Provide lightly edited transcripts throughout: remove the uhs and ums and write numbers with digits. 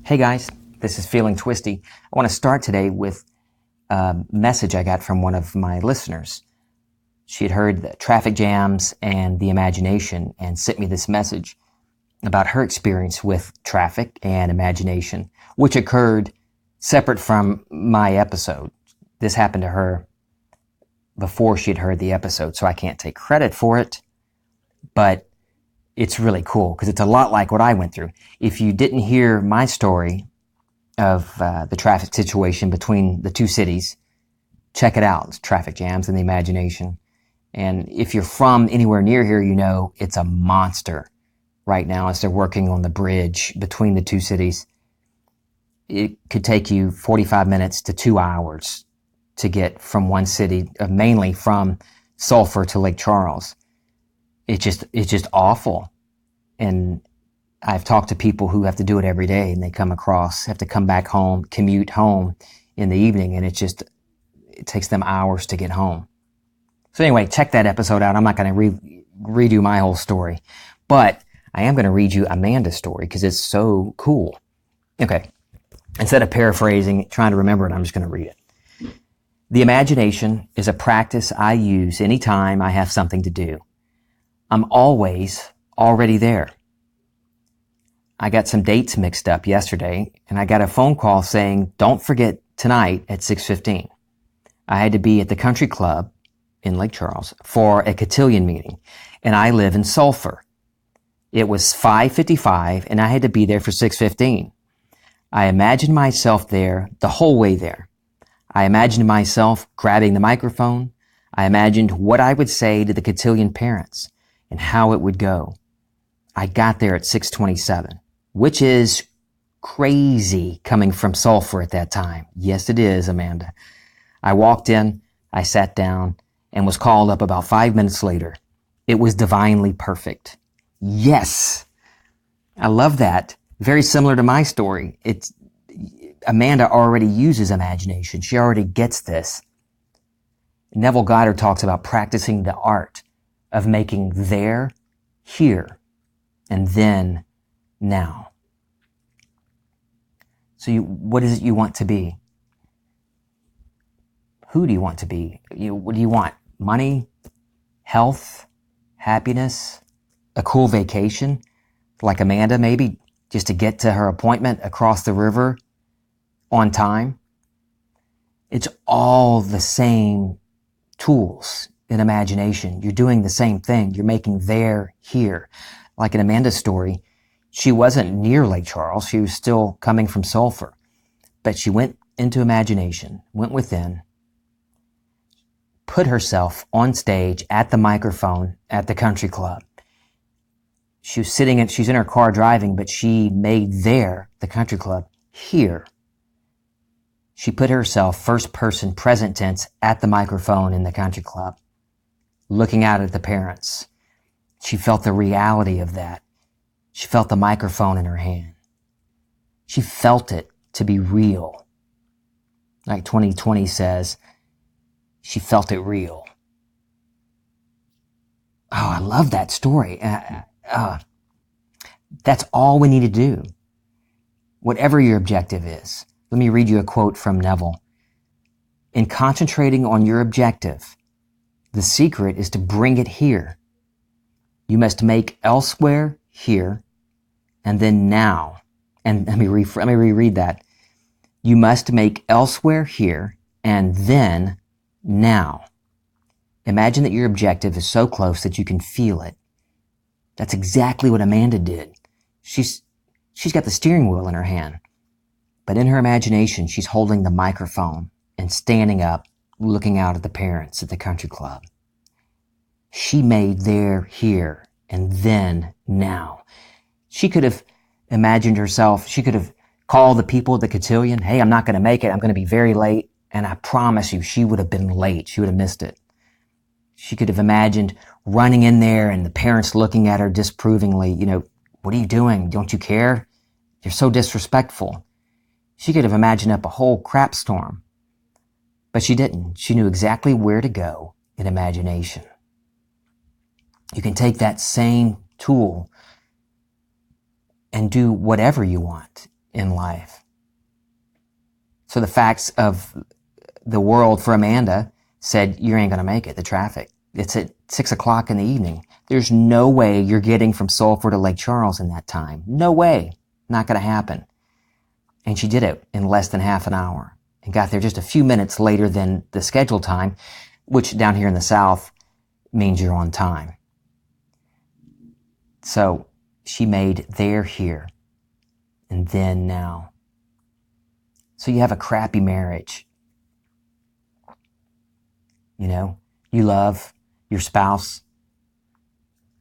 Hey guys, this is Feeling Twisty. I want to start today with a message I got from one of my listeners. She had heard the traffic jams and the imagination and sent me this message about her experience with traffic and imagination, which occurred separate from my episode. This happened to her before she had heard the episode, so I can't take credit for it, but it's really cool because it's a lot like what I went through. If you didn't hear my story of the traffic situation between the two cities, check it out. It's traffic jams and the imagination. And if you're from anywhere near here, you know it's a monster right now as they're working on the bridge between the two cities. It could take you 45 minutes to 2 hours to get from one city, mainly from Sulphur to Lake Charles. It's just awful. And I've talked to people who have to do it every day and they have to come back home, commute home in the evening, and it takes them hours to get home. So anyway, check that episode out. I'm not going to redo my whole story, but I am going to read you Amanda's story because it's so cool. Okay. Instead of paraphrasing, trying to remember it, I'm just going to read it. The imagination is a practice I use anytime I have something to do. I'm always already there. I got some dates mixed up yesterday, and I got a phone call saying, don't forget tonight at 6:15. I had to be at the country club in Lake Charles for a cotillion meeting, and I live in Sulphur. It was 5:55, and I had to be there for 6:15. I imagined myself there the whole way there. I imagined myself grabbing the microphone. I imagined what I would say to the cotillion parents and how it would go. I got there at 6:27, which is crazy coming from Sulphur at that time. Yes, it is, Amanda. I walked in, I sat down, and was called up about 5 minutes later. It was divinely perfect. Yes! I love that. Very similar to my story. Amanda already uses imagination. She already gets this. Neville Goddard talks about practicing the art of making there, here, and then, now. So what is it you want to be? Who do you want to be? What do you want? Money? Health? Happiness? A cool vacation? Like Amanda, maybe, just to get to her appointment across the river on time? It's all the same tools in imagination. You're doing the same thing. You're making there, here. Like in Amanda's story, she wasn't near Lake Charles. She was still coming from Sulphur. But she went into imagination, went within, put herself on stage at the microphone at the country club. She's in her car driving, but she made there, the country club, here. She put herself first person present tense at the microphone in the country club, looking out at the parents. She felt the reality of that. She felt the microphone in her hand. She felt it to be real. Like 2020 says, she felt it real. Oh, I love that story. That's all we need to do. Whatever your objective is. Let me read you a quote from Neville. In concentrating on your objective, the secret is to bring it here. You must make elsewhere here, and then now. And let me reread that. You must make elsewhere here, and then now. Imagine that your objective is so close that you can feel it. That's exactly what Amanda did. She's got the steering wheel in her hand. But in her imagination, she's holding the microphone and standing up, looking out at the parents at the country club. She made there, here, and then, now. She could have imagined herself, she could have called the people at the cotillion, hey, I'm not going to make it, I'm going to be very late. And I promise you, she would have been late. She would have missed it. She could have imagined running in there and the parents looking at her disapprovingly, what are you doing? Don't you care? You're so disrespectful. She could have imagined up a whole crap storm. But she didn't. She knew exactly where to go in imagination. You can take that same tool and do whatever you want in life. So the facts of the world for Amanda said, you ain't going to make it, the traffic. It's at 6 o'clock in the evening. There's no way you're getting from Sulphur to Lake Charles in that time. No way. Not going to happen. And she did it in less than half an hour and got there just a few minutes later than the scheduled time, which down here in the South means you're on time. So she made there, here, and then now. So you have a crappy marriage. You know, you love your spouse,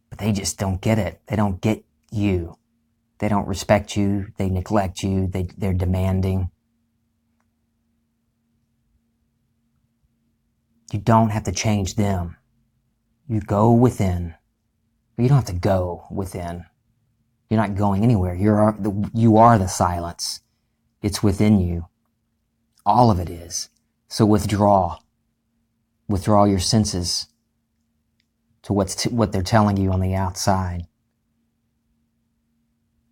but they just don't get it. They don't get you. They don't respect you. They neglect you. They're demanding. You don't have to change them. You go within. You don't have to go within. You're not going anywhere. You are the silence. It's within you. All of it is. So withdraw. Withdraw your senses to what they're telling you on the outside.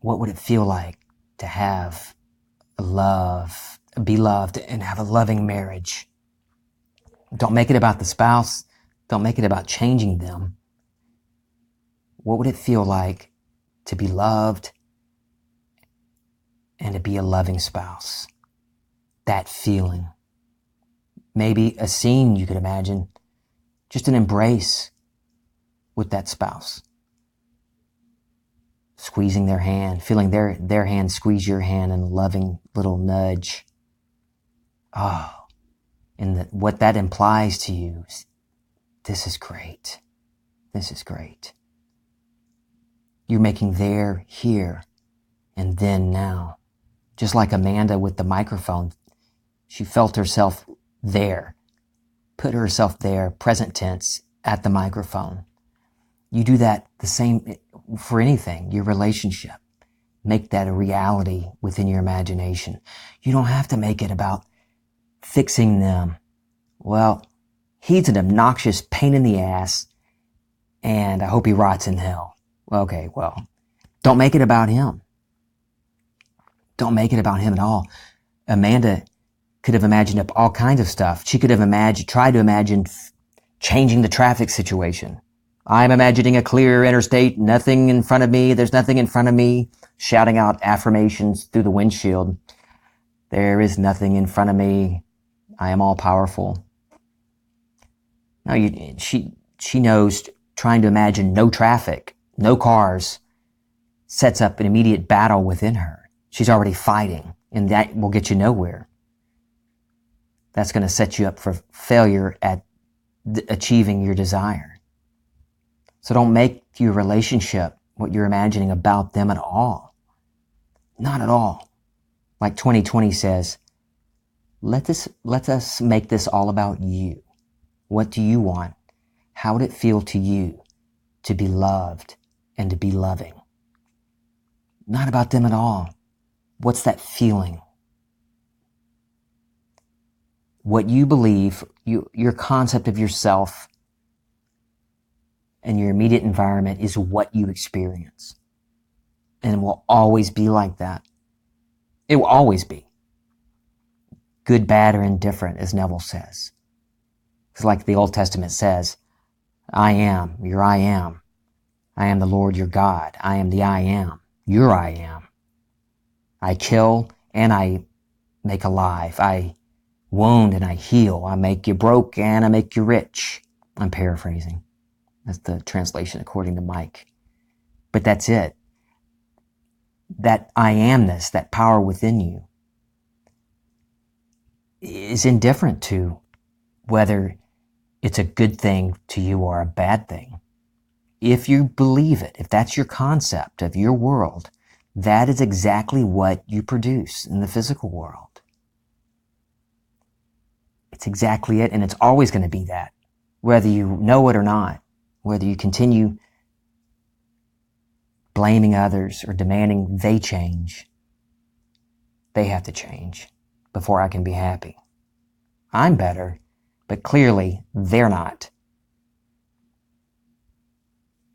What would it feel like to have be loved and have a loving marriage? Don't make it about the spouse. Don't make it about changing them. What would it feel like to be loved and to be a loving spouse? That feeling. Maybe a scene you could imagine, just an embrace with that spouse. Squeezing their hand, feeling their hand squeeze your hand in a loving little nudge. Oh, and what that implies to you is, this is great. This is great. You're making there, here, and then now. Just like Amanda with the microphone, she felt herself there, put herself there, present tense, at the microphone. You do that the same for anything, your relationship. Make that a reality within your imagination. You don't have to make it about fixing them. Well, he's an obnoxious pain in the ass, and I hope he rots in hell. Okay, well, don't make it about him. Don't make it about him at all. Amanda could have imagined up all kinds of stuff. She could have tried to imagine changing the traffic situation. I'm imagining a clear interstate, nothing in front of me, there's nothing in front of me, shouting out affirmations through the windshield. There is nothing in front of me. I am all powerful. No, she knows trying to imagine no traffic, no cars, sets up an immediate battle within her. She's already fighting, and that will get you nowhere. That's going to set you up for failure at achieving your desire. So don't make your relationship what you're imagining about them at all. Not at all. Like 2020 says, let us make this all about you. What do you want? How would it feel to you to be loved and to be loving? Not about them at all. What's that feeling? What you believe, your concept of yourself and your immediate environment is what you experience. And it will always be like that. It will always be. Good, bad, or indifferent, as Neville says. It's like the Old Testament says, I am, your I am. I am the Lord your God. I am the I am, your I am. I kill and I make alive. I wound and I heal. I make you broke and I make you rich. I'm paraphrasing. That's the translation according to Mike. But that's it. That I amness, that power within you, is indifferent to whether it's a good thing to you or a bad thing. If you believe it, if that's your concept of your world, that is exactly what you produce in the physical world. It's exactly it, and it's always going to be that, whether you know it or not, whether you continue blaming others or demanding they change. They have to change before I can be happy. I'm better, but clearly they're not.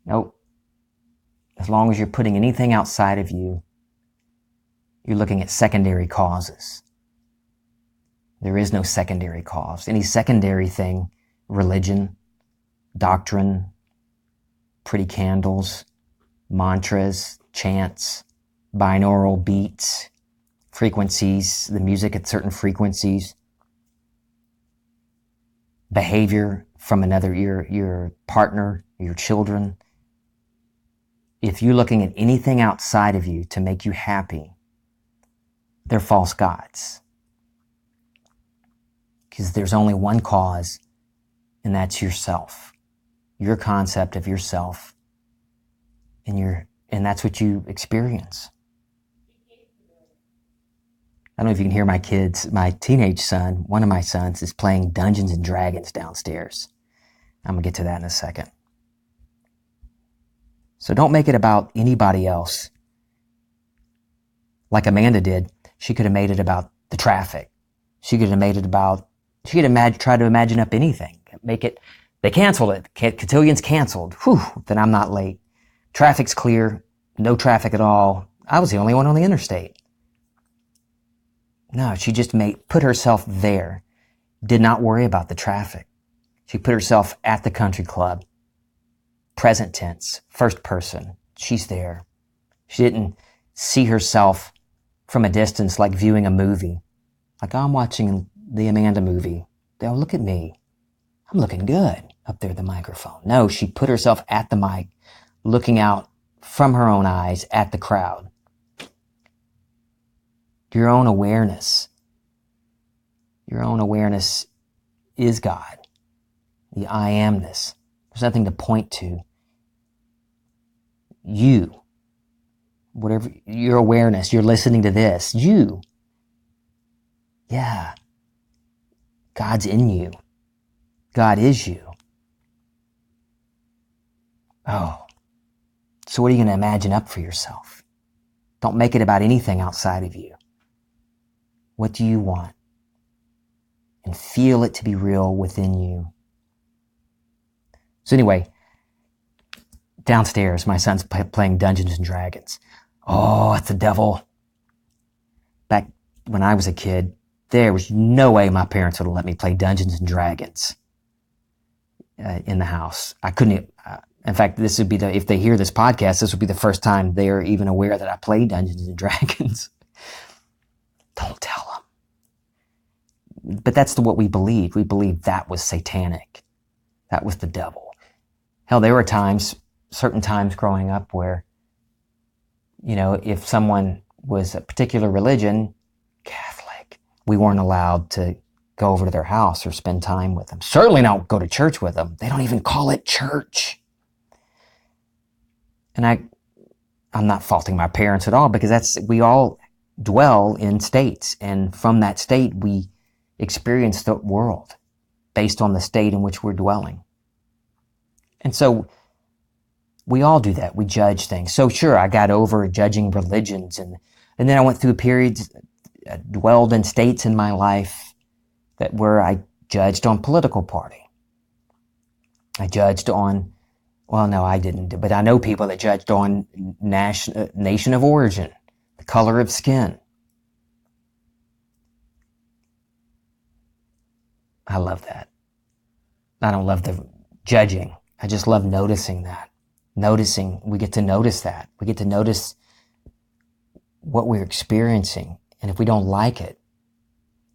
Nope. As long as you're putting anything outside of you, You're looking at secondary causes. There is no secondary cause. Any secondary thing, religion, doctrine, pretty candles, mantras, chants, binaural beats, frequencies, the music at certain frequencies, behavior from another, your partner, your children. If you're looking at anything outside of you to make you happy, they're false gods. Because there's only one cause, and that's yourself. Your concept of yourself, and that's what you experience. I don't know if you can hear my kids. My teenage son, one of my sons, is playing Dungeons and Dragons downstairs. I'm going to get to that in a second. So don't make it about anybody else. Like Amanda did, she could have made it about the traffic. She could have tried to imagine up anything. They canceled it. Cotillions canceled. Whew, then I'm not late. Traffic's clear. No traffic at all. I was the only one on the interstate. No, she just put herself there. Did not worry about the traffic. She put herself at the country club. Present tense, first person. She's there. She didn't see herself from a distance like viewing a movie. Like, oh, I'm watching the Amanda movie. Oh, look at me. I'm looking good up there at the microphone. No, she put herself at the mic, looking out from her own eyes at the crowd. Your own awareness is God. The I amness. There's nothing to point to. You, whatever your awareness, you're listening to this. You. Yeah. God's in you. God is you. Oh. So what are you going to imagine up for yourself? Don't make it about anything outside of you. What do you want? And feel it to be real within you. So anyway, downstairs, my son's playing Dungeons and Dragons. Oh, it's the devil. Back when I was a kid, there was no way my parents would have let me play Dungeons and Dragons in the house. I couldn't. In fact, this would be if they hear this podcast, this would be the first time they're even aware that I played Dungeons and Dragons. Don't tell them. But that's what we believed. We believed that was satanic. That was the devil. Hell, there were certain times growing up where, if someone was a particular religion, Catholic, we weren't allowed to go over to their house or spend time with them. Certainly not go to church with them. They don't even call it church. And I'm not faulting my parents at all, because we all dwell in states. And from that state, we experience the world based on the state in which we're dwelling. And so we all do that. We judge things. So sure, I got over judging religions. And then I went through periods, dwelled in states in my life where I judged on political party. I judged on, well, no, I didn't. But I know people that judged on nation of origin, the color of skin. I love that. I don't love the judging. I just love noticing that. We get to notice that. We get to notice what we're experiencing. And if we don't like it,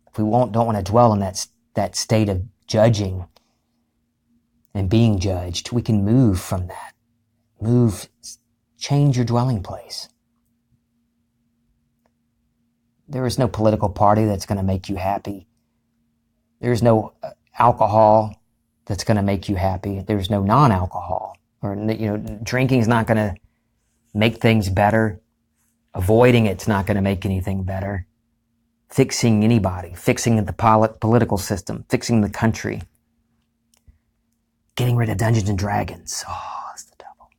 if we don't want to dwell in that state of judging and being judged, we can move from that. Change your dwelling place. There is no political party that's going to make you happy. There's no alcohol that's going to make you happy. There's no non-alcohol. Or, drinking is not going to make things better. Avoiding it's not going to make anything better. Fixing anybody, fixing the political system, fixing the country. Getting rid of Dungeons and Dragons. Oh, it's the devil.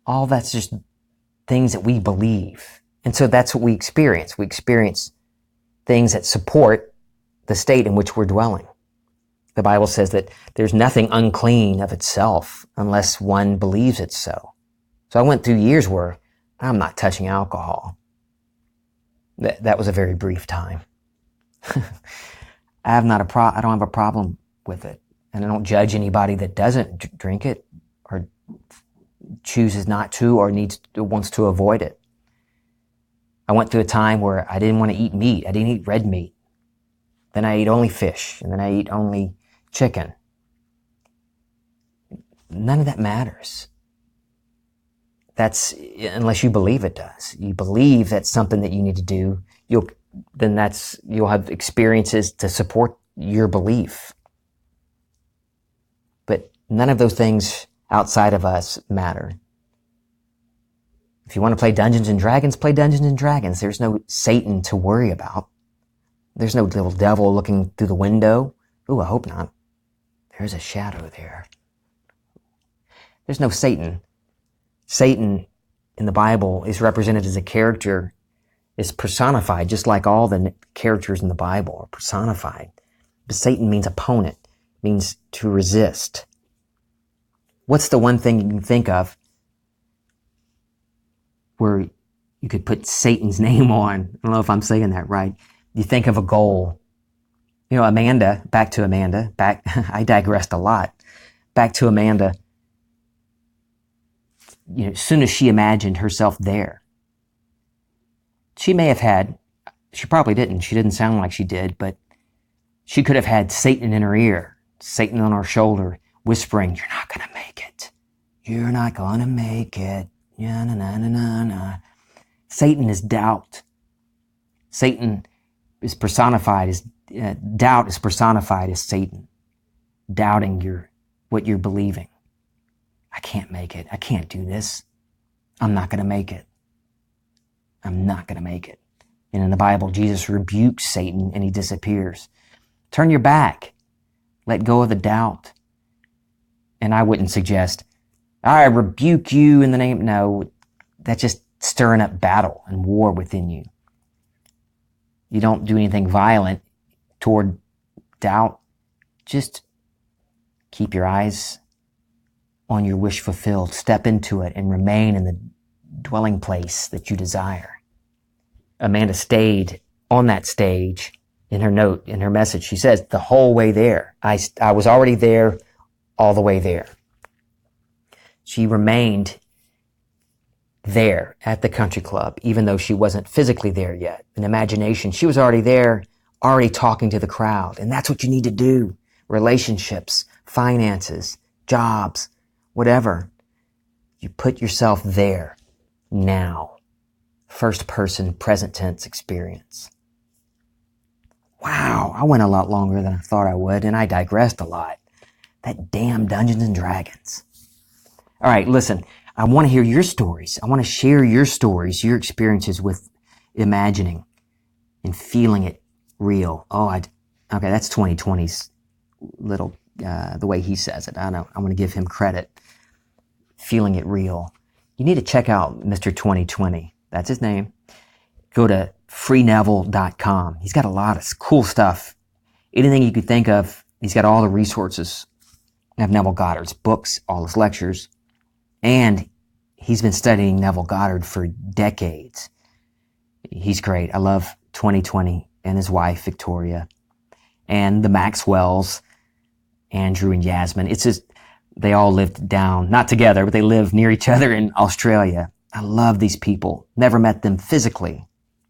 All that's just things that we believe. And so that's what we experience. We experience things that support the state in which we're dwelling. The Bible says that there's nothing unclean of itself unless one believes it's so. So I went through years where I'm not touching alcohol. That was a very brief time. I don't have a problem with it. And I don't judge anybody that doesn't drink it or chooses not to or wants to avoid it. I went through a time where I didn't want to eat meat. I didn't eat red meat. Then I ate only fish, and then I ate only chicken. None of that matters. That's, unless you believe it does. You believe that's something that you need to do, you'll have experiences to support your belief. But none of those things outside of us matter. If you want to play Dungeons and Dragons, play Dungeons and Dragons. There's no Satan to worry about. There's no little devil looking through the window. Ooh, I hope not. There's a shadow there. There's no Satan. Satan in the Bible is represented as a character, is personified, just like all the characters in the Bible are personified. But Satan means opponent, means to resist. What's the one thing you can think of where you could put Satan's name on? I don't know if I'm saying that right. You think of a goal. You know, back to Amanda, I digressed a lot. Back to Amanda. You know, as soon as she imagined herself there, she probably didn't. She didn't sound like she did, but she could have had Satan in her ear, Satan on her shoulder, whispering, "You're not going to make it. You're not going to make it. Na, na, na, na, na." Satan is doubt. Satan is personified as, doubt is personified as Satan. Doubting what you're believing. I can't make it. I can't do this. I'm not going to make it. I'm not going to make it. And in the Bible, Jesus rebukes Satan and he disappears. Turn your back. Let go of the doubt. And I wouldn't suggest, I rebuke you in the name. No, that's just stirring up battle and war within you. You don't do anything violent toward doubt. Just keep your eyes on your wish fulfilled. Step into it and remain in the dwelling place that you desire. Amanda stayed on that stage. In her message, she says, the whole way there. I was already there, all the way there. She remained there at the country club, even though she wasn't physically there yet. In imagination, she was already there, already talking to the crowd. And that's what you need to do. Relationships, finances, jobs, whatever. You put yourself there now. First person, present tense experience. Wow, I went a lot longer than I thought I would, and I digressed a lot. That damn Dungeons and Dragons. All right, listen, I want to hear your stories. I want to share your stories, your experiences with imagining and feeling it real. Okay, that's 2020's little, the way he says it. I know, I'm going to give him credit. Feeling it real. You need to check out Mr. 2020. That's his name. Go to freeneville.com. He's got a lot of cool stuff. Anything you could think of, he's got all the resources of Neville Goddard's books, all his lectures. And he's been studying Neville Goddard for decades. He's great. I love 2020 and his wife, Victoria, and the Maxwells, Andrew and Yasmin. It's just, they all lived not together, but they live near each other in Australia. I love these people. Never met them physically,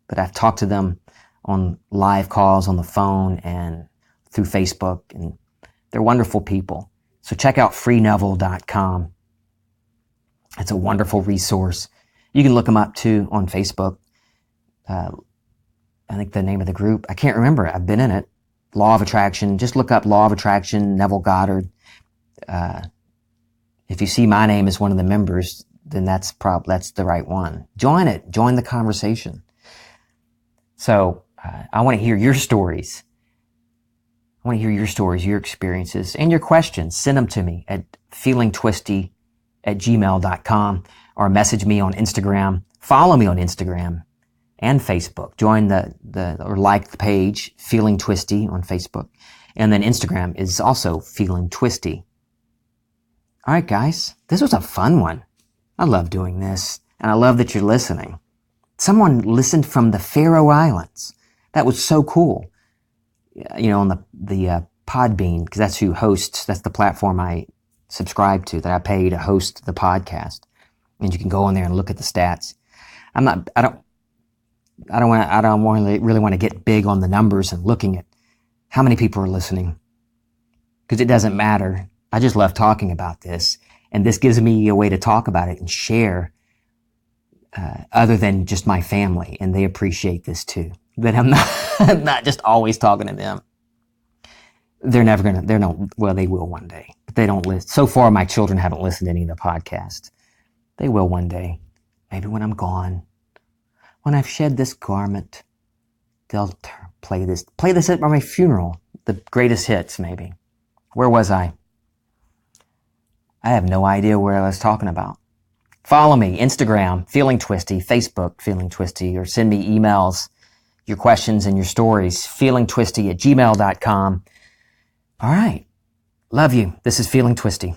but I've talked to them on live calls on the phone and through Facebook, and they're wonderful people. So check out freeneville.com. It's a wonderful resource. You can look them up too on Facebook. I think the name of the group, I can't remember. I've been in it. Law of Attraction. Just look up Law of Attraction, Neville Goddard. If you see my name as one of the members, then that's the right one. Join it. Join the conversation. So I want to hear your stories. I want to hear your stories, your experiences, and your questions. Send them to me at feelingtwisty@gmail.com or message me on Instagram. Follow me on Instagram and Facebook. Join or like the page, Feeling Twisty on Facebook. And then Instagram is also Feeling Twisty. All right, guys, this was a fun one. I love doing this. And I love that you're listening. Someone listened from the Faroe Islands. That was so cool. On the Podbean, because that's that's the platform I subscribe to, that I pay to host the podcast. And you can go in there and look at the stats. I don't really want to get big on the numbers and looking at how many people are listening, because it doesn't matter. I just love talking about this, and this gives me a way to talk about it and share, other than just my family, and they appreciate this too. That I'm not just always talking to them. They will one day, but they don't listen. So far, my children haven't listened to any of the podcasts. They will one day. Maybe when I'm gone, when I've shed this garment, they'll play this at my funeral. The greatest hits, maybe. Where was I? I have no idea where I was talking about. Follow me, Instagram, Feeling Twisty, Facebook, Feeling Twisty, or send me emails, your questions and your stories, feelingtwisty@gmail.com. All right. Love you. This is Feeling Twisty.